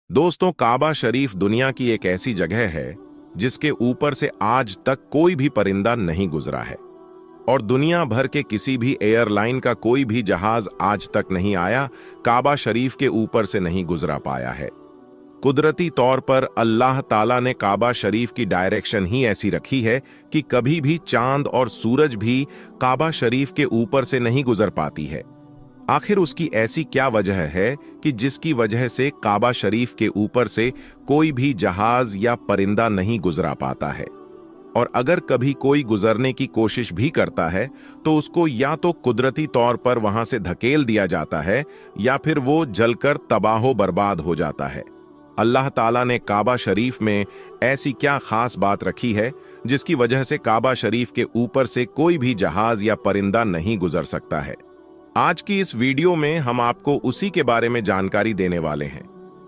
दोस्तों, काबा शरीफ दुनिया की एक ऐसी जगह है जिसके ऊपर से आज तक कोई भी परिंदा नहीं गुजरा है और दुनिया भर के किसी भी एयरलाइन का कोई भी जहाज आज तक नहीं आया, काबा शरीफ के ऊपर से नहीं गुजरा पाया है। कुदरती तौर पर अल्लाह ताला ने काबा शरीफ की डायरेक्शन ही ऐसी रखी है कि कभी भी चांद और सूरज भी काबा शरीफ के ऊपर से नहीं गुजर पाती है। आखिर उसकी ऐसी क्या वजह है कि जिसकी वजह से काबा शरीफ के ऊपर से कोई भी जहाज या परिंदा नहीं गुजरा पाता है, और अगर कभी कोई गुजरने की कोशिश भी करता है तो उसको या तो कुदरती तौर पर वहां से धकेल दिया जाता है या फिर वो जलकर तबाहो बर्बाद हो जाता है। अल्लाह ताला ने काबा शरीफ में ऐसी क्या खास बात रखी है जिसकी वजह से काबा शरीफ के ऊपर से कोई भी जहाज या परिंदा नहीं गुजर सकता है? आज की इस वीडियो में हम आपको उसी के बारे में जानकारी देने वाले हैं,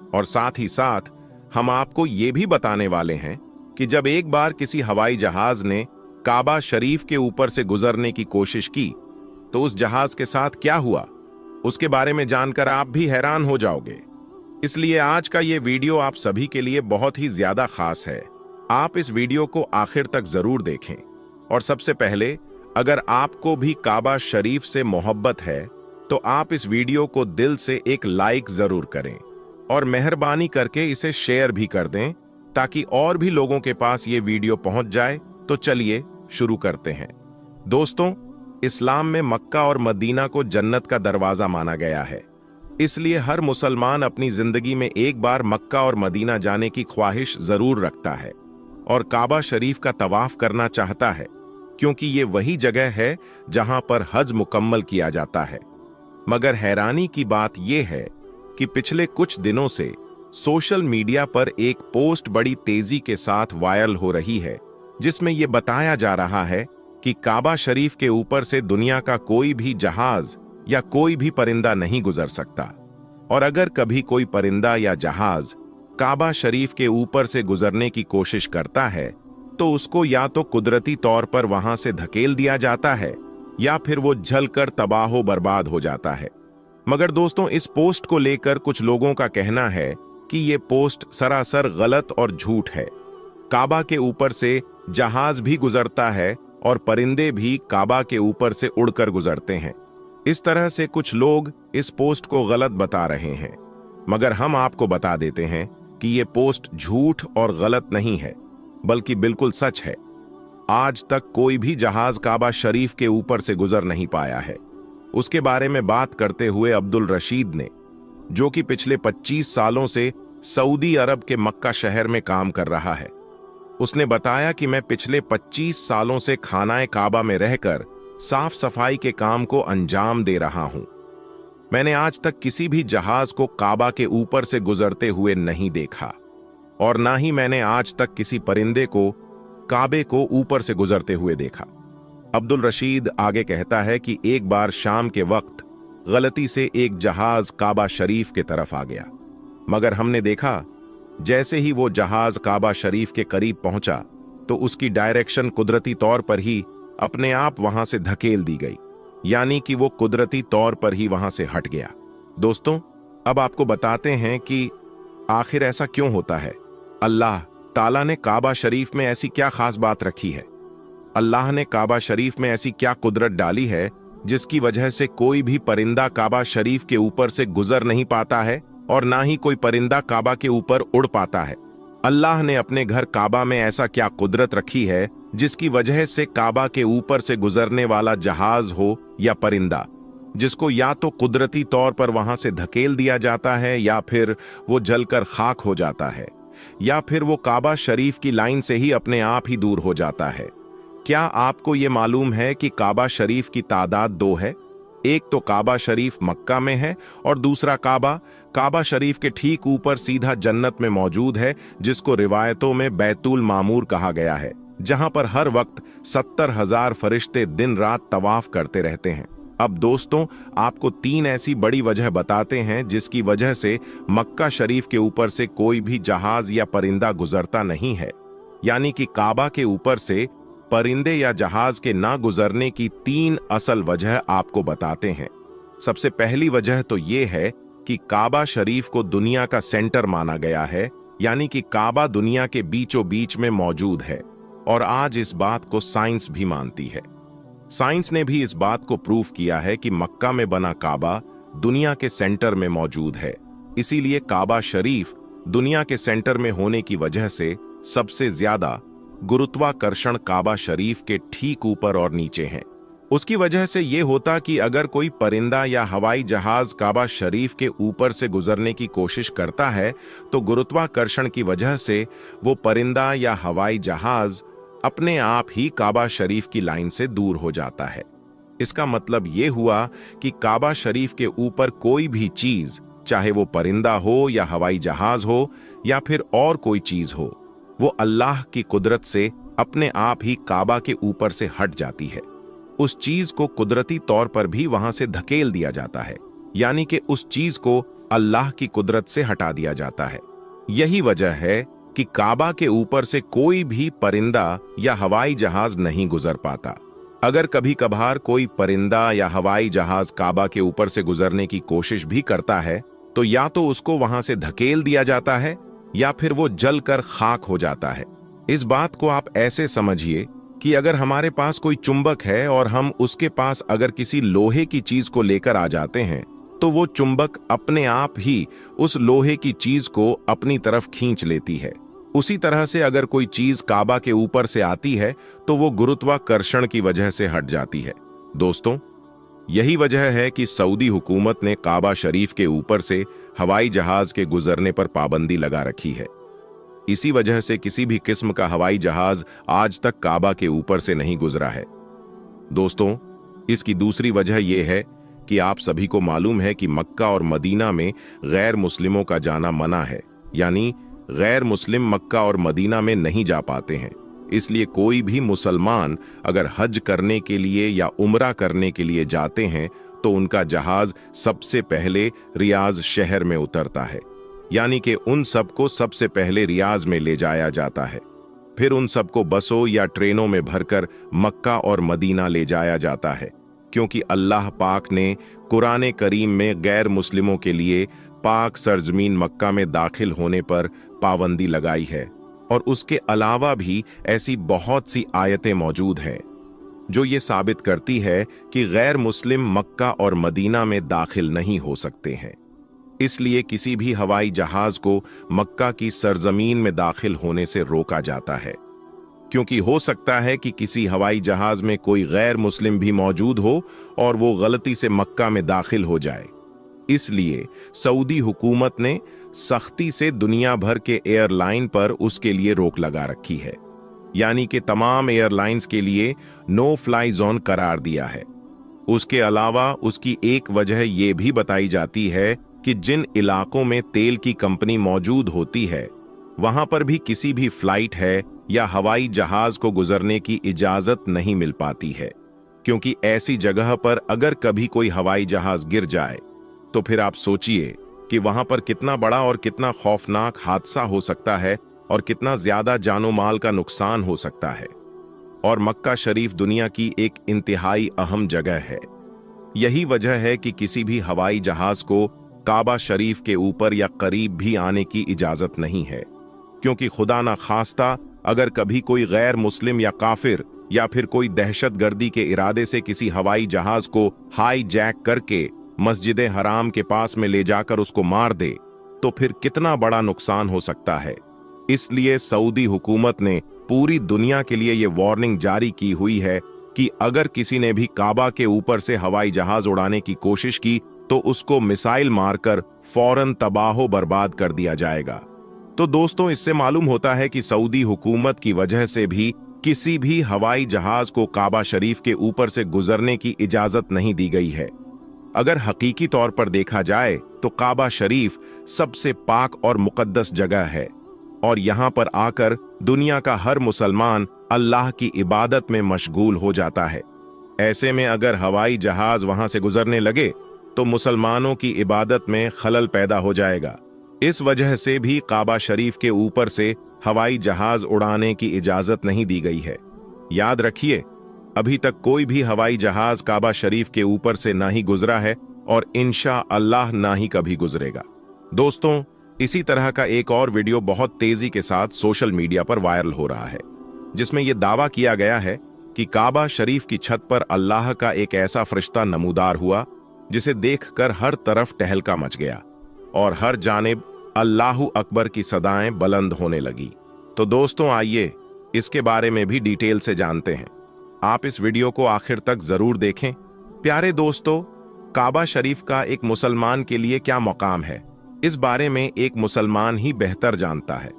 और साथ ही साथ हम आपको ये भी बताने वाले हैं कि जब एक बार किसी हवाई जहाज ने काबा शरीफ के ऊपर से गुजरने की कोशिश की तो उस जहाज के साथ क्या हुआ, उसके बारे में जानकर आप भी हैरान हो जाओगे। इसलिए आज का ये वीडियो आप सभी के लिए बहुत ही ज्यादा खास है। आप इस वीडियो को आखिर तक जरूर देखें। और सबसे पहले, अगर आपको भी काबा शरीफ से मोहब्बत है तो आप इस वीडियो को दिल से एक लाइक जरूर करें और मेहरबानी करके इसे शेयर भी कर दें ताकि और भी लोगों के पास ये वीडियो पहुंच जाए। तो चलिए शुरू करते हैं। दोस्तों, इस्लाम में मक्का और मदीना को जन्नत का दरवाजा माना गया है, इसलिए हर मुसलमान अपनी जिंदगी में एक बार मक्का और मदीना जाने की ख्वाहिश जरूर रखता है और काबा शरीफ का तवाफ करना चाहता है, क्योंकि ये वही जगह है जहां पर हज मुकम्मल किया जाता है। मगर हैरानी की बात यह है कि पिछले कुछ दिनों से सोशल मीडिया पर एक पोस्ट बड़ी तेजी के साथ वायरल हो रही है, जिसमें यह बताया जा रहा है कि काबा शरीफ के ऊपर से दुनिया का कोई भी जहाज या कोई भी परिंदा नहीं गुजर सकता, और अगर कभी कोई परिंदा या जहाज काबा शरीफ के ऊपर से गुजरने की कोशिश करता है तो उसको या तो कुदरती तौर पर वहां से धकेल दिया जाता है या फिर वो जलकर तबाहो बर्बाद हो जाता है। मगर दोस्तों, इस पोस्ट को लेकर कुछ लोगों का कहना है कि ये पोस्ट सरासर गलत और झूठ है। काबा के ऊपर से जहाज भी गुजरता है और परिंदे भी काबा के ऊपर से उड़कर गुजरते हैं। इस तरह से कुछ लोग इस पोस्ट को गलत बता रहे हैं, मगर हम आपको बता देते हैं कि ये पोस्ट झूठ और गलत नहीं है, बल्कि बिल्कुल सच है। आज तक कोई भी जहाज काबा शरीफ के ऊपर से गुजर नहीं पाया है। उसके बारे में बात करते हुए अब्दुल रशीद ने, जो कि पिछले 25 सालों से सऊदी अरब के मक्का शहर में काम कर रहा है, उसने बताया कि मैं पिछले 25 सालों से खानाए काबा में रहकर साफ सफाई के काम को अंजाम दे रहा हूं। मैंने आज तक किसी भी जहाज को काबा के ऊपर से गुजरते हुए नहीं देखा, और ना ही मैंने आज तक किसी परिंदे को काबे को ऊपर से गुजरते हुए देखा। अब्दुल रशीद आगे कहता है कि एक बार शाम के वक्त गलती से एक जहाज काबा शरीफ के तरफ आ गया, मगर हमने देखा जैसे ही वो जहाज काबा शरीफ के करीब पहुंचा तो उसकी डायरेक्शन कुदरती तौर पर ही अपने आप वहां से धकेल दी गई, यानी कि वो कुदरती तौर पर ही वहां से हट गया। दोस्तों, अब आपको बताते हैं कि आखिर ऐसा क्यों होता है। अल्लाह ताला ने काबा शरीफ में ऐसी क्या खास बात रखी है? अल्लाह ने काबा शरीफ में ऐसी क्या कुदरत डाली है जिसकी वजह से कोई भी परिंदा काबा शरीफ के ऊपर से गुजर नहीं पाता है और ना ही कोई परिंदा काबा के ऊपर उड़ पाता है? अल्लाह ने अपने घर काबा में ऐसा क्या कुदरत रखी है जिसकी वजह से काबा के ऊपर से गुजरने वाला जहाज हो या परिंदा, जिसको या तो कुदरती तौर पर वहां से धकेल दिया जाता है या फिर वो जलकर खाक हो जाता है, या फिर वो काबा शरीफ की लाइन से ही अपने आप ही दूर हो जाता है? क्या आपको ये मालूम है कि काबा शरीफ की तादाद 2 है? एक तो काबा शरीफ मक्का में है और दूसरा काबा शरीफ के ठीक ऊपर सीधा जन्नत में मौजूद है, जिसको रिवायतों में बैतुल मामूर कहा गया है, जहां पर हर वक्त 70,000 फरिश्ते दिन रात तवाफ करते रहते हैं। अब दोस्तों, आपको 3 ऐसी बड़ी वजह बताते हैं जिसकी वजह से मक्का शरीफ के ऊपर से कोई भी जहाज या परिंदा गुजरता नहीं है, यानी कि काबा के ऊपर से परिंदे या जहाज के ना गुजरने की 3 असल वजह आपको बताते हैं। सबसे पहली वजह तो ये है कि काबा शरीफ को दुनिया का सेंटर माना गया है, यानी कि काबा दुनिया के बीचों बीच में मौजूद है और आज इस बात को साइंस भी मानती है। साइंस ने भी इस बात को प्रूव किया है कि मक्का में बना काबा दुनिया के सेंटर में मौजूद है। इसीलिए काबा शरीफ दुनिया के सेंटर में होने की वजह से सबसे ज्यादा गुरुत्वाकर्षण काबा शरीफ के ठीक ऊपर और नीचे है। उसकी वजह से यह होता कि अगर कोई परिंदा या हवाई जहाज काबा शरीफ के ऊपर से गुजरने की कोशिश करता है तो गुरुत्वाकर्षण की वजह से वो परिंदा या हवाई जहाज अपने आप ही काबा शरीफ की लाइन से दूर हो जाता है। इसका मतलब यह हुआ कि काबा शरीफ के ऊपर कोई भी चीज, चाहे वो परिंदा हो या हवाई जहाज हो या फिर और कोई चीज हो, वो अल्लाह की कुदरत से अपने आप ही काबा के ऊपर से हट जाती है। उस चीज को कुदरती तौर पर भी वहां से धकेल दिया जाता है, यानी कि उस चीज को अल्लाह की कुदरत से हटा दिया जाता है। यही वजह है कि काबा के ऊपर से कोई भी परिंदा या हवाई जहाज नहीं गुजर पाता। अगर कभी कभार कोई परिंदा या हवाई जहाज काबा के ऊपर से गुजरने की कोशिश भी करता है तो या तो उसको वहां से धकेल दिया जाता है या फिर वो जलकर खाक हो जाता है। इस बात को आप ऐसे समझिए कि अगर हमारे पास कोई चुंबक है और हम उसके पास अगर किसी लोहे की चीज को लेकर आ जाते हैं तो वो चुंबक अपने आप ही उस लोहे की चीज को अपनी तरफ खींच लेती है। उसी तरह से अगर कोई चीज काबा के ऊपर से आती है तो वो गुरुत्वाकर्षण की वजह से हट जाती है। दोस्तों, यही वजह है कि सऊदी हुकूमत ने काबा शरीफ के ऊपर से हवाई जहाज के गुजरने पर पाबंदी लगा रखी है। इसी वजह से किसी भी किस्म का हवाई जहाज आज तक काबा के ऊपर से नहीं गुजरा है। दोस्तों, इसकी दूसरी वजह यह है कि आप सभी को मालूम है कि मक्का और मदीना में गैर मुस्लिमों का जाना मना है, यानी गैर मुस्लिम मक्का और मदीना में नहीं जा पाते हैं। इसलिए कोई भी मुसलमान अगर हज करने के लिए या उम्रा करने के लिए जाते हैं तो उनका जहाज सबसे पहले रियाज शहर में उतरता है, यानी कि उन सबको सबसे पहले रियाज में ले जाया जाता है। फिर उन सबको बसों या ट्रेनों में भरकर मक्का और मदीना ले जाया जाता है, क्योंकि अल्लाह पाक ने कुरान करीम में गैर मुस्लिमों के लिए पाक सरजमीन मक्का में दाखिल होने पर पाबंदी लगाई है। और उसके अलावा भी ऐसी बहुत सी आयतें मौजूद हैं जो ये साबित करती है कि गैर मुस्लिम मक्का और मदीना में दाखिल नहीं हो सकते हैं। इसलिए किसी भी हवाई जहाज को मक्का की सरजमीन में दाखिल होने से रोका जाता है, क्योंकि हो सकता है कि किसी हवाई जहाज में कोई गैर मुस्लिम भी मौजूद हो और वो गलती से मक्का में दाखिल हो जाए। इसलिए सऊदी हुकूमत ने सख्ती से दुनिया भर के एयरलाइन पर उसके लिए रोक लगा रखी है, यानी कि तमाम एयरलाइंस के लिए नो फ्लाई जोन करार दिया है। उसके अलावा उसकी एक वजह यह भी बताई जाती है कि जिन इलाकों में तेल की कंपनी मौजूद होती है वहां पर भी किसी भी फ्लाइट है या हवाई जहाज को गुजरने की इजाजत नहीं मिल पाती है, क्योंकि ऐसी जगह पर अगर कभी कोई हवाई जहाज गिर जाए तो फिर आप सोचिए कि वहां पर कितना बड़ा और कितना खौफनाक हादसा हो सकता है और कितना ज्यादा जानो माल का नुकसान हो सकता है। और मक्का शरीफ दुनिया की एक इंतहाई अहम जगह है। यही वजह है कि किसी भी हवाई जहाज को काबा शरीफ के ऊपर या करीब भी आने की इजाजत नहीं है, क्योंकि खुदा ना खास्ता अगर कभी कोई गैर मुस्लिम या काफिर या फिर कोई दहशतगर्दी के इरादे से किसी हवाई जहाज को हाई जैक करके मस्जिद हराम के पास में ले जाकर उसको मार दे तो फिर कितना बड़ा नुकसान हो सकता है। इसलिए सऊदी हुकूमत ने पूरी दुनिया के लिए यह वार्निंग जारी की हुई है कि अगर किसी ने भी काबा के ऊपर से हवाई जहाज उड़ाने की कोशिश की तो उसको मिसाइल मारकर फौरन तबाहो बर्बाद कर दिया जाएगा। तो दोस्तों, इससे मालूम होता है कि सऊदी हुकूमत की वजह से भी किसी भी हवाई जहाज को काबा शरीफ के ऊपर से गुजरने की इजाजत नहीं दी गई है। अगर हकीकी तौर पर देखा जाए तो काबा शरीफ सबसे पाक और मुकद्दस जगह है और यहां पर आकर दुनिया का हर मुसलमान अल्लाह की इबादत में मशगूल हो जाता है। ऐसे में अगर हवाई जहाज वहां से गुजरने लगे तो मुसलमानों की इबादत में खलल पैदा हो जाएगा। इस वजह से भी काबा शरीफ के ऊपर से हवाई जहाज उड़ाने की इजाजत नहीं दी गई है। याद रखिए, अभी तक कोई भी हवाई जहाज काबा शरीफ के ऊपर से ना ही गुजरा है और इंशा अल्लाह ना ही कभी गुजरेगा। दोस्तों, इसी तरह का एक और वीडियो बहुत तेजी के साथ सोशल मीडिया पर वायरल हो रहा है, जिसमें यह दावा किया गया है कि काबा शरीफ की छत पर अल्लाह का एक ऐसा फरिश्ता नमूदार हुआ जिसे देखकर हर तरफ टहलका मच गया और हर जानिब अल्लाहु अकबर की सदाएं बुलंद होने लगी। तो दोस्तों, आइए इसके बारे में भी डिटेल से जानते हैं। आप इस वीडियो को आखिर तक जरूर देखें। प्यारे दोस्तों, काबा शरीफ का एक मुसलमान के लिए क्या मकाम है, इस बारे में एक मुसलमान ही बेहतर जानता है।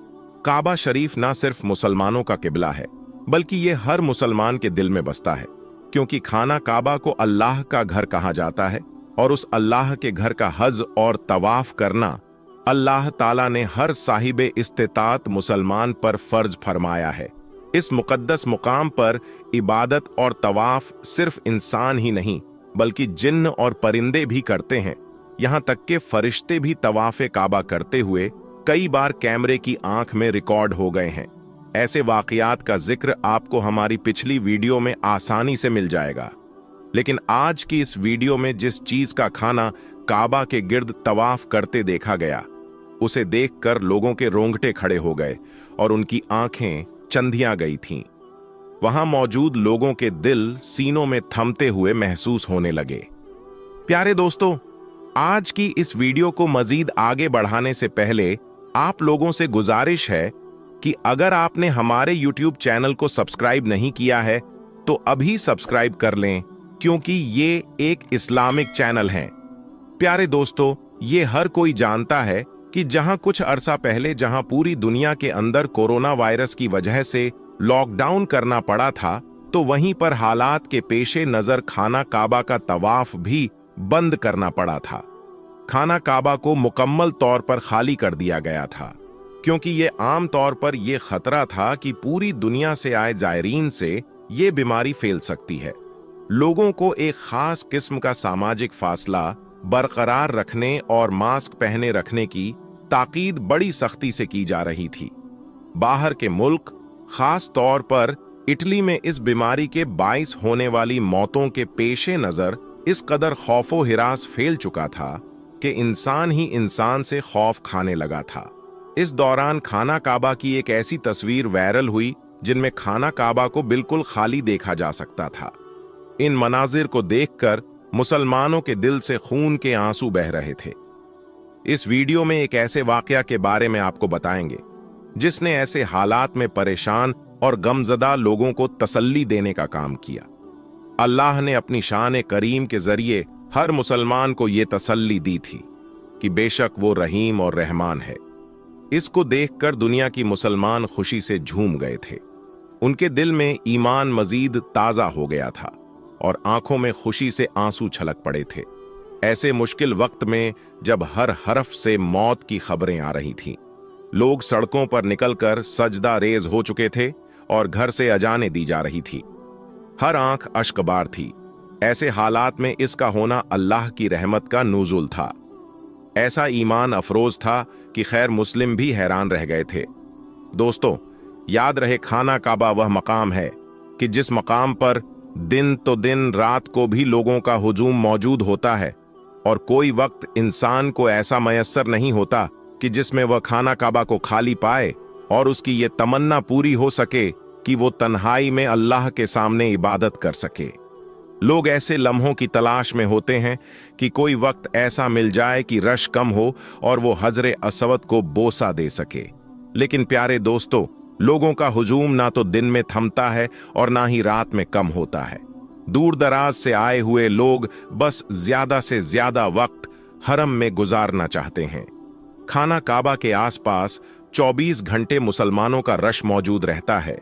काबा शरीफ ना सिर्फ मुसलमानों का किबला है, बल्कि ये हर मुसलमान के दिल में बसता है, क्योंकि खाना काबा को अल्लाह का घर कहा जाता है और उस अल्लाह के घर का हज और तवाफ करना अल्लाह ताला ने हर साहिबे इस्तिताअत मुसलमान पर फर्ज फरमाया है। इस मुकद्दस मुकाम पर इबादत और तवाफ सिर्फ इंसान ही नहीं, बल्कि जिन्न और परिंदे भी करते हैं। यहां तक कि फरिश्ते भी तवाफे काबा करते हुए कई बार कैमरे की आंख में रिकॉर्ड हो गए हैं। ऐसे वाकयात का जिक्र आपको हमारी पिछली वीडियो में आसानी से मिल जाएगा। लेकिन आज की इस वीडियो में जिस चीज का खाना काबा के गिर्द तवाफ करते देखा गया, उसे देखकर लोगों के रोंगटे खड़े हो गए और उनकी आंखें चंधियां गई थीं। वहां मौजूद लोगों के दिल सीनों में थमते हुए महसूस होने लगे। प्यारे दोस्तों, आज की इस वीडियो को मजीद आगे बढ़ाने से पहले आप लोगों से गुजारिश है कि अगर आपने हमारे YouTube चैनल को सब्सक्राइब नहीं किया है तो अभी सब्सक्राइब कर लें, क्योंकि ये एक इस्लामिक चैनल है। प्यारे दोस्तों, ये हर कोई जानता है कि जहां कुछ अरसा पहले जहां पूरी दुनिया के अंदर कोरोना वायरस की वजह से लॉकडाउन करना पड़ा था, तो वहीं पर हालात के पेशे नजर खाना काबा का तवाफ भी बंद करना पड़ा था। खाना काबा को मुकम्मल तौर पर खाली कर दिया गया था, क्योंकि ये आम तौर पर यह खतरा था कि पूरी दुनिया से आए जायरीन से ये बीमारी फैल सकती है। लोगों को एक खास किस्म का सामाजिक फासला बरकरार रखने और मास्क पहने रखने की ताकीद बड़ी सख्ती से की जा रही थी। बाहर के मुल्क, खास तौर पर इटली में इस बीमारी के बाइस होने वाली मौतों के पेशे नजर इस कदर खौफो हिरास फैल चुका था कि इंसान ही इंसान से खौफ खाने लगा था। इस दौरान खाना काबा की एक ऐसी तस्वीर वायरल हुई जिनमें खाना काबा को बिल्कुल खाली देखा जा सकता था। इन मनाजिर को देखकर मुसलमानों के दिल से खून के आंसू बह रहे थे। इस वीडियो में एक ऐसे वाकया के बारे में आपको बताएंगे जिसने ऐसे हालात में परेशान और गमजदा लोगों को तसल्ली देने का काम किया। अल्लाह ने अपनी शान करीम के जरिए हर मुसलमान को यह तसल्ली दी थी कि बेशक वो रहीम और रहमान है। इसको देखकर दुनिया की मुसलमान खुशी से झूम गए थे। उनके दिल में ईमान मजीद ताजा हो गया था और आंखों में खुशी से आंसू छलक पड़े थे। ऐसे मुश्किल वक्त में जब हर हरफ से मौत की खबरें आ रही थीं, लोग सड़कों पर निकलकर सजदा रेज हो चुके थे और घर से अजाने दी जा रही थी। हर आंख अश्कबार थी। ऐसे हालात में इसका होना अल्लाह की रहमत का नुज़ुल था। ऐसा ईमान अफरोज था कि खैर मुस्लिम भी हैरान रह गए थे। दोस्तों, याद रहे, खाना काबा वह मकाम है कि जिस मकाम पर दिन तो दिन रात को भी लोगों का हुजूम मौजूद होता है और कोई वक्त इंसान को ऐसा मयस्सर नहीं होता कि जिसमें वह खाना काबा को खाली पाए और उसकी ये तमन्ना पूरी हो सके कि वो तन्हाई में अल्लाह के सामने इबादत कर सके। लोग ऐसे लम्हों की तलाश में होते हैं कि कोई वक्त ऐसा मिल जाए कि रश कम हो और वो हजरे असवद को बोसा दे सके। लेकिन प्यारे दोस्तों, लोगों का हुजूम ना तो दिन में थमता है और ना ही रात में कम होता है। दूर दराज से आए हुए लोग बस ज्यादा से ज्यादा वक्त हरम में गुजारना चाहते हैं। खाना काबा के आसपास 24 घंटे मुसलमानों का रश मौजूद रहता है,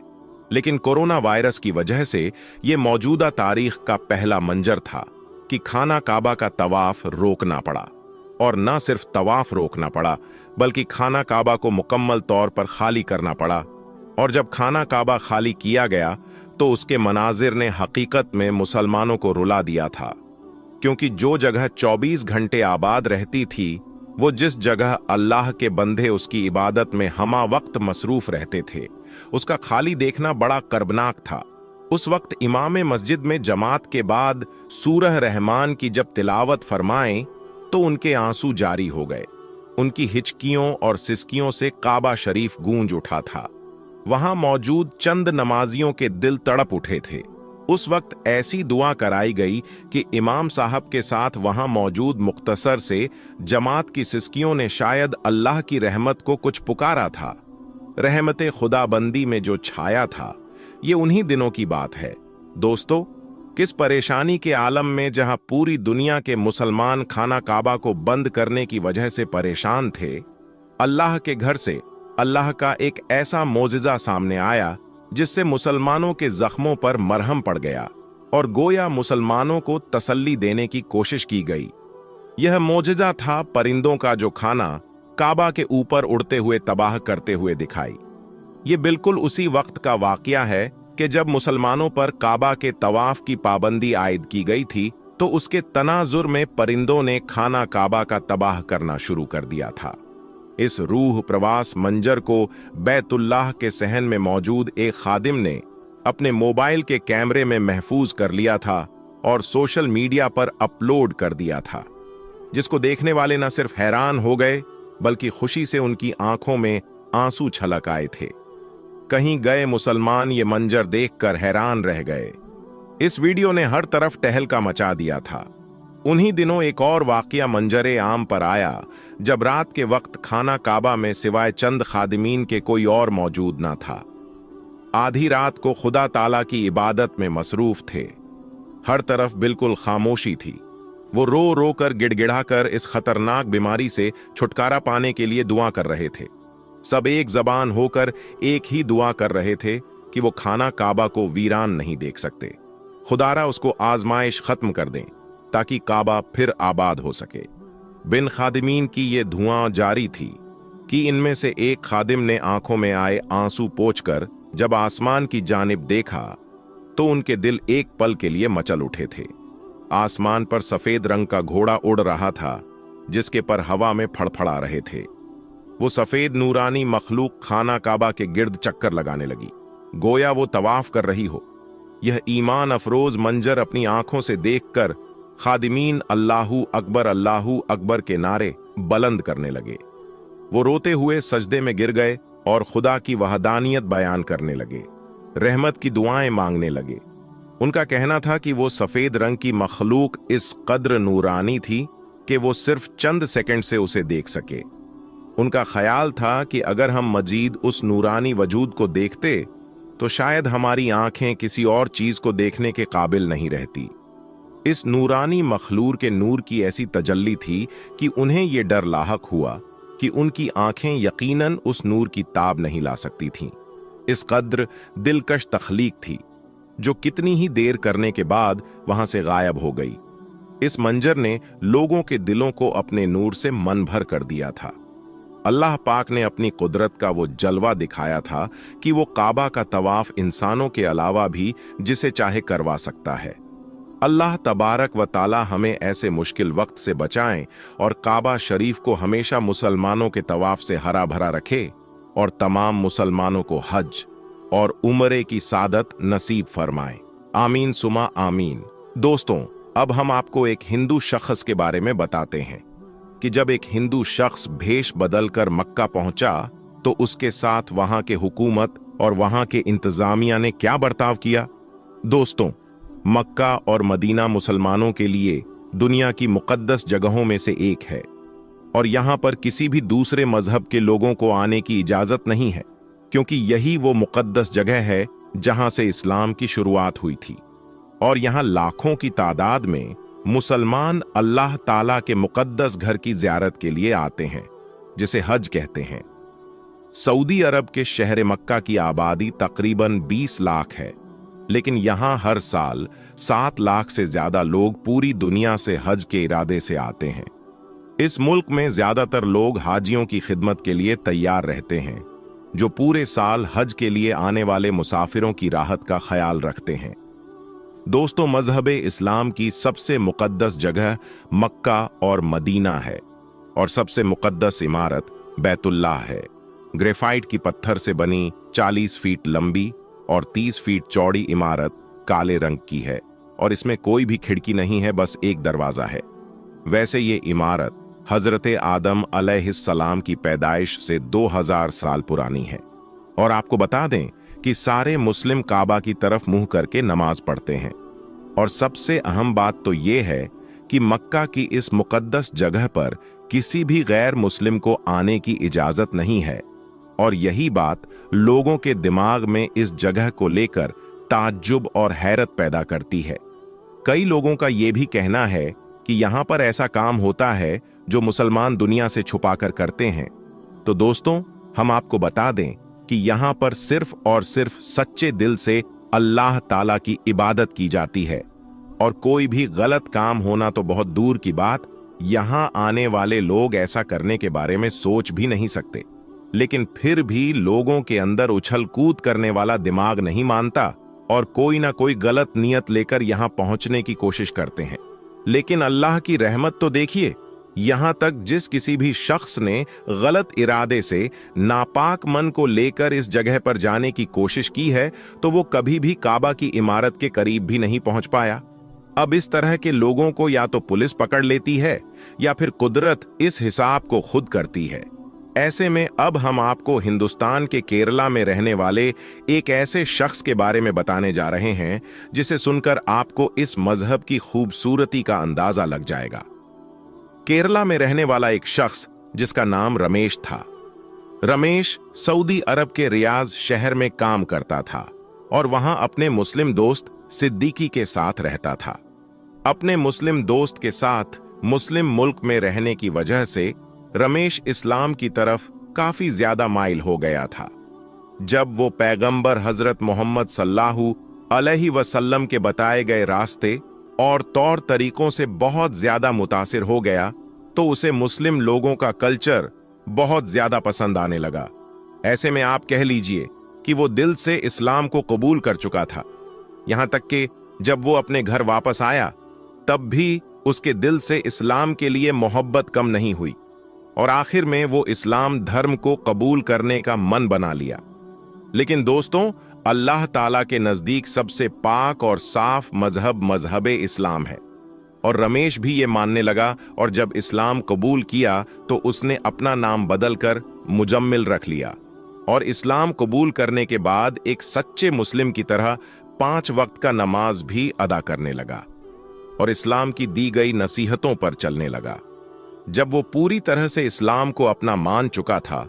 लेकिन कोरोना वायरस की वजह से यह मौजूदा तारीख का पहला मंजर था कि खाना काबा का तवाफ रोकना पड़ा। और न सिर्फ तवाफ रोकना पड़ा, बल्कि खाना काबा को मुकम्मल तौर पर खाली करना पड़ा। और जब खाना काबा खाली किया गया तो उसके मनाजिर ने हकीकत में मुसलमानों को रुला दिया था, क्योंकि जो जगह 24 घंटे आबाद रहती थी, वो जिस जगह अल्लाह के बंदे उसकी इबादत में हमा वक्त मसरूफ रहते थे, उसका खाली देखना बड़ा कर्बनाक था। उस वक्त इमाम मस्जिद में जमात के बाद सूरह रहमान की जब तिलावत फरमाएं तो उनके आंसू जारी हो गए। उनकी हिचकियों और सिसकियों से काबा शरीफ गूंज उठा था। वहां मौजूद चंद नमाजियों के दिल तड़प उठे थे। उस वक्त ऐसी दुआ कराई गई कि इमाम साहब के साथ वहां मौजूद मुख्तसर से जमात की सिसकियों ने शायद अल्लाह की रहमत को कुछ पुकारा था। रहमते खुदाबंदी में जो छाया था, ये उन्हीं दिनों की बात है। दोस्तों, किस परेशानी के आलम में जहां पूरी दुनिया के मुसलमान खाना काबा को बंद करने की वजह से परेशान थे, अल्लाह के घर से अल्लाह का एक ऐसा मोजिजा सामने आया जिससे मुसलमानों के जख्मों पर मरहम पड़ गया और गोया मुसलमानों को तसल्ली देने की कोशिश की गई। यह मोजिजा था परिंदों का जो खाना काबा के ऊपर उड़ते हुए तबाह करते हुए दिखाई। ये बिल्कुल उसी वक्त का वाकया है कि जब मुसलमानों पर काबा के तवाफ की पाबंदी आयद की गई थी तो उसके तनाजुर में परिंदों ने खाना काबा का तबाह करना शुरू कर दिया था। इस रूह प्रवास मंजर को बैतुल्लाह के सहन में मौजूद एक खादिम ने अपने मोबाइल के कैमरे में महफूज कर लिया था और सोशल मीडिया पर अपलोड कर दिया था, जिसको देखने वाले न सिर्फ हैरान हो गए बल्कि खुशी से उनकी आंखों में आंसू छलक आए थे। कहीं गए मुसलमान ये मंजर देखकर हैरान रह गए। इस वीडियो ने हर तरफ टहलका मचा दिया था। उन्हीं दिनों एक और वाकया मंजरे आम पर आया जब रात के वक्त खाना काबा में सिवाय चंद खादिमीन के कोई और मौजूद ना था। आधी रात को खुदा ताला की इबादत में मसरूफ थे। हर तरफ बिल्कुल खामोशी थी। वो रो रो कर गिड़गिड़ा कर इस खतरनाक बीमारी से छुटकारा पाने के लिए दुआ कर रहे थे। सब एक जबान होकर एक ही दुआ कर रहे थे कि वो खाना काबा को वीरान नहीं देख सकते। खुदारा उसको आजमाइश खत्म कर दें ताकि काबा फिर आबाद हो सके। बिन खादिमीन की ये धुआं जारी थी कि इनमें से एक खादिम ने आंखों में आए आंसू पोंछकर जब आसमान की जानिब देखा तो उनके दिल एक पल के लिए मचल उठे थे। आसमान पर सफेद रंग का घोड़ा उड़ रहा था जिसके पर हवा में फड़फड़ा रहे थे। वो सफेद नूरानी मखलूक खाना काबा के गिर्द चक्कर लगाने लगी, गोया वो तवाफ कर रही हो। यह ईमान अफरोज मंजर अपनी आंखों से देखकर खादिमीन अल्लाहू अकबर के नारे बुलंद करने लगे। वो रोते हुए सजदे में गिर गए और खुदा की वहदानियत बयान करने लगे, रहमत की दुआएं मांगने लगे। उनका कहना था कि वो सफेद रंग की मखलूक इस कद्र नूरानी थी कि वो सिर्फ चंद सेकंड से उसे देख सके। उनका ख्याल था कि अगर हम मजीद उस नूरानी वजूद को देखते तो शायद हमारी आंखें किसी और चीज को देखने के काबिल नहीं रहती। इस नूरानी मखलूर के नूर की ऐसी तजल्ली थी कि उन्हें यह डर लाहक हुआ कि उनकी आंखें यकीनन उस नूर की ताब नहीं ला सकती थीं। इस कद्र दिलकश तख्लीक थी जो कितनी ही देर करने के बाद वहां से गायब हो गई। इस मंजर ने लोगों के दिलों को अपने नूर से मन भर कर दिया था। अल्लाह पाक ने अपनी कुदरत का वो जलवा दिखाया था कि वो काबा का तवाफ इंसानों के अलावा भी जिसे चाहे करवा सकता है। अल्लाह तबारक व ताला हमें ऐसे मुश्किल वक्त से बचाएं और काबा शरीफ को हमेशा मुसलमानों के तवाफ से हरा भरा रखे और तमाम मुसलमानों को हज और उम्रे की सादत नसीब फरमाएं। आमीन सुमा आमीन। दोस्तों, अब हम आपको एक हिंदू शख्स के बारे में बताते हैं कि जब एक हिंदू शख्स भेष बदलकर मक्का पहुंचा तो उसके साथ वहां के हुकूमत और वहां के इंतजामिया ने क्या बर्ताव किया। दोस्तों, मक्का और मदीना मुसलमानों के लिए दुनिया की मुकद्दस जगहों में से एक है और यहां पर किसी भी दूसरे मजहब के लोगों को आने की इजाजत नहीं है, क्योंकि यही वो मुकद्दस जगह है जहां से इस्लाम की शुरुआत हुई थी। और यहां लाखों की तादाद में मुसलमान अल्लाह ताला के मुकद्दस घर की ज़ियारत के लिए आते हैं, जिसे हज कहते हैं। सऊदी अरब के शहर मक्का की आबादी तकरीबन 20 लाख है, लेकिन यहां हर साल 7 लाख से ज्यादा लोग पूरी दुनिया से हज के इरादे से आते हैं। इस मुल्क में ज्यादातर लोग हाजियों की खिदमत के लिए तैयार रहते हैं, जो पूरे साल हज के लिए आने वाले मुसाफिरों की राहत का ख्याल रखते हैं। दोस्तों, मजहब इस्लाम की सबसे मुकद्दस जगह मक्का और मदीना है और सबसे मुकद्दस इमारत बैतुल्लाह है। ग्रेफाइट की पत्थर से बनी 40 फीट लंबी और 30 फीट चौड़ी इमारत काले रंग की है और इसमें कोई भी खिड़की नहीं है, बस एक दरवाजा है। वैसे ये इमारत हजरत आदम अलैहिस्सलाम की पैदाइश से 2000 साल पुरानी है। और आपको बता दें कि सारे मुस्लिम काबा की तरफ मुंह करके नमाज पढ़ते हैं। और सबसे अहम बात तो ये है कि मक्का की इस मुकद्दस जगह पर किसी भी गैर मुस्लिम को आने की इजाजत नहीं है। और यही बात लोगों के दिमाग में इस जगह को लेकर ताज्जुब और हैरत पैदा करती है। कई लोगों का यह भी कहना है कि यहां पर ऐसा काम होता है जो मुसलमान दुनिया से छुपाकर करते हैं। तो दोस्तों, हम आपको बता दें कि यहां पर सिर्फ और सिर्फ सच्चे दिल से अल्लाह ताला की इबादत की जाती है और कोई भी गलत काम होना तो बहुत दूर की बात, यहां आने वाले लोग ऐसा करने के बारे में सोच भी नहीं सकते। लेकिन फिर भी लोगों के अंदर उछल कूद करने वाला दिमाग नहीं मानता और कोई ना कोई गलत नियत लेकर यहां पहुंचने की कोशिश करते हैं। लेकिन अल्लाह की रहमत तो देखिए, यहां तक जिस किसी भी शख्स ने गलत इरादे से नापाक मन को लेकर इस जगह पर जाने की कोशिश की है तो वो कभी भी काबा की इमारत के करीब भी नहीं पहुंच पाया। अब इस तरह के लोगों को या तो पुलिस पकड़ लेती है या फिर कुदरत इस हिसाब को खुद करती है। ऐसे में अब हम आपको हिंदुस्तान के केरला में रहने वाले एक ऐसे शख्स के बारे में बताने जा रहे हैं जिसे सुनकर आपको इस मजहब की खूबसूरती का अंदाजा लग जाएगा। केरला में रहने वाला एक शख्स जिसका नाम रमेश था। रमेश सऊदी अरब के रियाज शहर में काम करता था और वहां अपने मुस्लिम दोस्त सिद्दीकी के साथ रहता था। अपने मुस्लिम दोस्त के साथ मुस्लिम मुल्क में रहने की वजह से रमेश इस्लाम की तरफ काफी ज्यादा माइल हो गया था। जब वो पैगंबर हजरत मोहम्मद सल्लल्लाहु अलैहि वसल्लम के बताए गए रास्ते और तौर तरीकों से बहुत ज्यादा मुतासिर हो गया तो उसे मुस्लिम लोगों का कल्चर बहुत ज्यादा पसंद आने लगा। ऐसे में आप कह लीजिए कि वो दिल से इस्लाम को कबूल कर चुका था। यहां तक कि जब वो अपने घर वापस आया तब भी उसके दिल से इस्लाम के लिए मोहब्बत कम नहीं हुई और आखिर में वो इस्लाम धर्म को कबूल करने का मन बना लिया। लेकिन दोस्तों, अल्लाह ताला के नजदीक सबसे पाक और साफ मजहब मजहब इस्लाम है और रमेश भी ये मानने लगा और जब इस्लाम कबूल किया तो उसने अपना नाम बदलकर मुजम्मिल रख लिया और इस्लाम कबूल करने के बाद एक सच्चे मुस्लिम की तरह 5 वक्त का नमाज भी अदा करने लगा और इस्लाम की दी गई नसीहतों पर चलने लगा। जब वो पूरी तरह से इस्लाम को अपना मान चुका था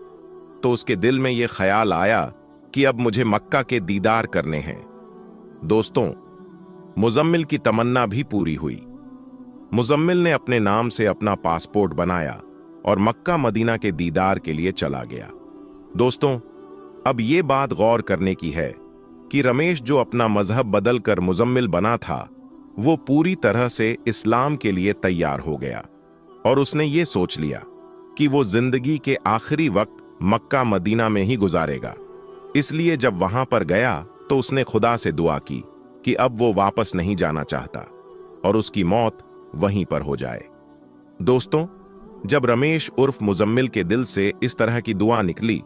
तो उसके दिल में यह ख्याल आया कि अब मुझे मक्का के दीदार करने हैं। दोस्तों, मुजम्मिल की तमन्ना भी पूरी हुई। मुजम्मिल ने अपने नाम से अपना पासपोर्ट बनाया और मक्का मदीना के दीदार के लिए चला गया। दोस्तों, अब ये बात गौर करने की है कि रमेश जो अपना मजहब बदलकर मुजम्मिल बना था वो पूरी तरह से इस्लाम के लिए तैयार हो गया और उसने ये सोच लिया कि वो जिंदगी के आखिरी वक्त मक्का मदीना में ही गुजारेगा। इसलिए जब वहां पर गया तो उसने खुदा से दुआ की कि अब वो वापस नहीं जाना चाहता और उसकी मौत वहीं पर हो जाए। दोस्तों, जब रमेश उर्फ मुजम्मिल के दिल से इस तरह की दुआ निकली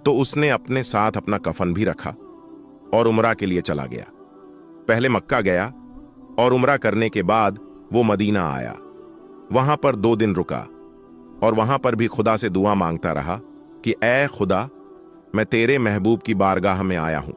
तो उसने अपने साथ अपना कफन भी रखा और उम्रा के लिए चला गया। पहले मक्का गया और उम्रा करने के बाद वो मदीना आया। वहां पर 2 दिन रुका और वहां पर भी खुदा से दुआ मांगता रहा कि ऐ खुदा, मैं तेरे महबूब की बारगाह में आया हूं,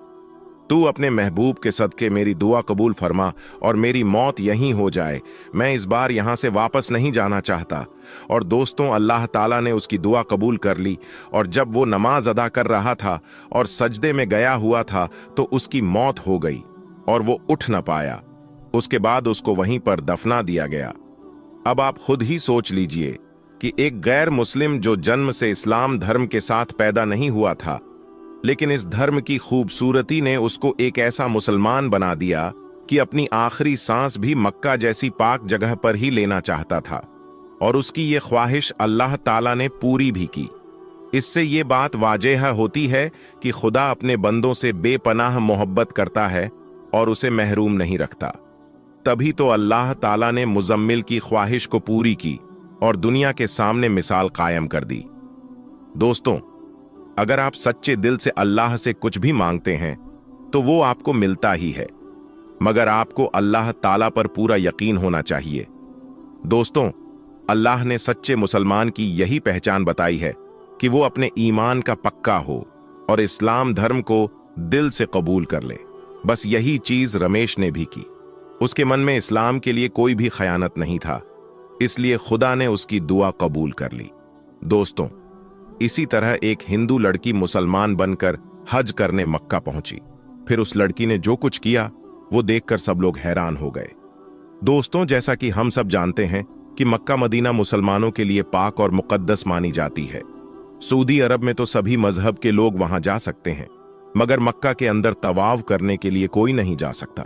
तू अपने महबूब के सदके मेरी दुआ कबूल फरमा और मेरी मौत यहीं हो जाए। मैं इस बार यहां से वापस नहीं जाना चाहता। और दोस्तों, अल्लाह ताला ने उसकी दुआ कबूल कर ली और जब वो नमाज अदा कर रहा था और सजदे में गया हुआ था तो उसकी मौत हो गई और वो उठ न पाया। उसके बाद उसको वहीं पर दफना दिया गया। अब आप खुद ही सोच लीजिए कि एक गैर मुस्लिम जो जन्म से इस्लाम धर्म के साथ पैदा नहीं हुआ था, लेकिन इस धर्म की खूबसूरती ने उसको एक ऐसा मुसलमान बना दिया कि अपनी आखिरी सांस भी मक्का जैसी पाक जगह पर ही लेना चाहता था और उसकी ये ख्वाहिश अल्लाह ताला ने पूरी भी की। इससे ये बात वाजेह होती है कि खुदा अपने बंदों से बेपनाह मोहब्बत करता है और उसे महरूम नहीं रखता। तभी तो अल्लाह ताला ने मुजम्मिल की ख्वाहिश को पूरी की और दुनिया के सामने मिसाल कायम कर दी। दोस्तों, अगर आप सच्चे दिल से अल्लाह से कुछ भी मांगते हैं तो वो आपको मिलता ही है। मगर आपको अल्लाह ताला पर पूरा यकीन होना चाहिए। दोस्तों, अल्लाह ने सच्चे मुसलमान की यही पहचान बताई है कि वो अपने ईमान का पक्का हो और इस्लाम धर्म को दिल से कबूल कर ले। बस यही चीज रमेश ने भी की। उसके मन में इस्लाम के लिए कोई भी खयानत नहीं था, इसलिए खुदा ने उसकी दुआ कबूल कर ली। दोस्तों, इसी तरह एक हिंदू लड़की मुसलमान बनकर हज करने मक्का पहुंची। फिर उस लड़की ने जो कुछ किया वो देखकर सब लोग हैरान हो गए। दोस्तों, जैसा कि हम सब जानते हैं कि मक्का मदीना मुसलमानों के लिए पाक और मुकद्दस मानी जाती है। सऊदी अरब में तो सभी मजहब के लोग वहां जा सकते हैं, मगर मक्का के अंदर तवाफ करने के लिए कोई नहीं जा सकता।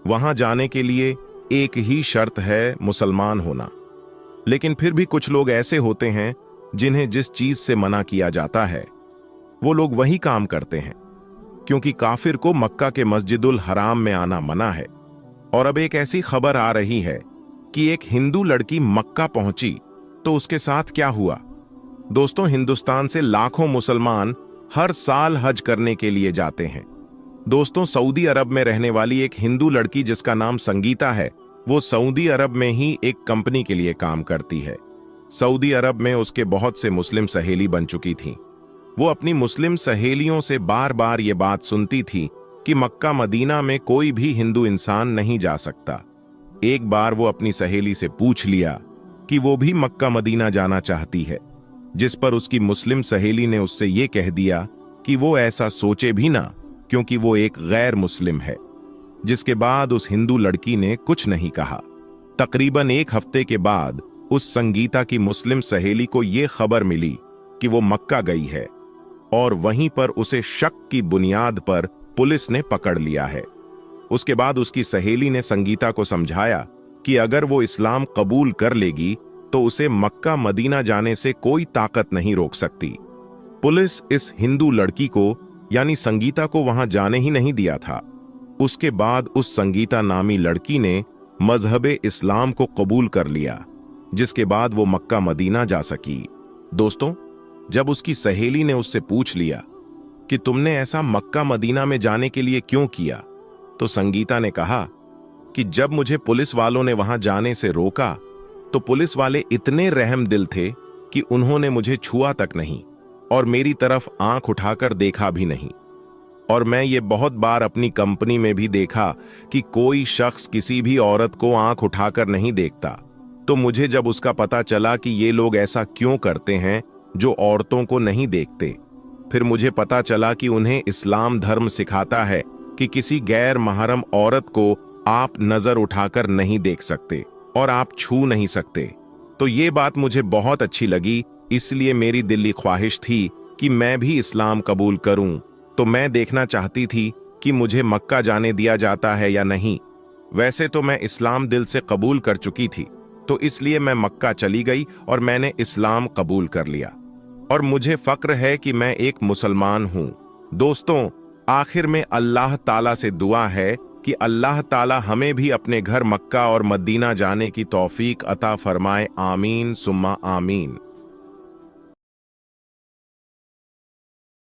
वहां जाने के लिए एक ही शर्त है, मुसलमान होना। लेकिन फिर भी कुछ लोग ऐसे होते हैं जिन्हें जिस चीज से मना किया जाता है वो लोग वही काम करते हैं, क्योंकि काफिर को मक्का के मस्जिदुल हराम में आना मना है। और अब एक ऐसी खबर आ रही है कि एक हिंदू लड़की मक्का पहुंची, तो उसके साथ क्या हुआ? दोस्तों, हिंदुस्तान से लाखों मुसलमान हर साल हज करने के लिए जाते हैं। दोस्तों, सऊदी अरब में रहने वाली एक हिंदू लड़की जिसका नाम संगीता है, वो सऊदी अरब में ही एक कंपनी के लिए काम करती है। सऊदी अरब में उसके बहुत से मुस्लिम सहेली बन चुकी थीं। वो अपनी मुस्लिम सहेलियों से बार बार ये बात सुनती थी कि मक्का मदीना में कोई भी हिंदू इंसान नहीं जा सकता। एक बार वो अपनी सहेली से पूछ लिया कि वो भी मक्का मदीना जाना चाहती है, जिस पर उसकी मुस्लिम सहेली ने उससे ये कह दिया कि वो ऐसा सोचे भी ना, क्योंकि वो एक गैर मुस्लिम है। जिसके बाद उस हिंदू लड़की ने कुछ नहीं कहा। तकरीबन एक हफ्ते के बाद उस संगीता की मुस्लिम सहेली को ये खबर मिली कि वो मक्का गई है, और वहीं पर उसे शक की बुनियाद पर पुलिस ने पकड़ लिया है। उसके बाद उसकी सहेली ने संगीता को समझाया कि अगर वो इस्लाम कबूल कर लेगी तो उसे मक्का मदीना जाने से कोई ताकत नहीं रोक सकती। पुलिस इस हिंदू लड़की को यानी संगीता को वहां जाने ही नहीं दिया था। उसके बाद उस संगीता नामी लड़की ने मजहबे इस्लाम को कबूल कर लिया, जिसके बाद वो मक्का मदीना जा सकी। दोस्तों, जब उसकी सहेली ने उससे पूछ लिया कि तुमने ऐसा मक्का मदीना में जाने के लिए क्यों किया, तो संगीता ने कहा कि जब मुझे पुलिस वालों ने वहां जाने से रोका तो पुलिस वाले इतने रहम दिल थे कि उन्होंने मुझे छुआ तक नहीं और मेरी तरफ आंख उठाकर देखा भी नहीं। और मैं ये बहुत बार अपनी कंपनी में भी देखा कि कोई शख्स किसी भी औरत को आंख उठाकर नहीं देखता। तो मुझे जब उसका पता चला कि ये लोग ऐसा क्यों करते हैं जो औरतों को नहीं देखते, फिर मुझे पता चला कि उन्हें इस्लाम धर्म सिखाता है कि किसी गैर महरम औरत को आप नजर उठाकर नहीं देख सकते और आप छू नहीं सकते। तो ये बात मुझे बहुत अच्छी लगी, इसलिए मेरी दिली ख्वाहिश थी कि मैं भी इस्लाम कबूल करूं। तो मैं देखना चाहती थी कि मुझे मक्का जाने दिया जाता है या नहीं। वैसे तो मैं इस्लाम दिल से कबूल कर चुकी थी, तो इसलिए मैं मक्का चली गई और मैंने इस्लाम कबूल कर लिया, और मुझे फक्र है कि मैं एक मुसलमान हूं। दोस्तों, आखिर में अल्लाह ताला से दुआ है कि अल्लाह ताला हमें भी अपने घर मक्का और मदीना जाने की तौफीक अता फरमाए। आमीन सुम्मा आमीन।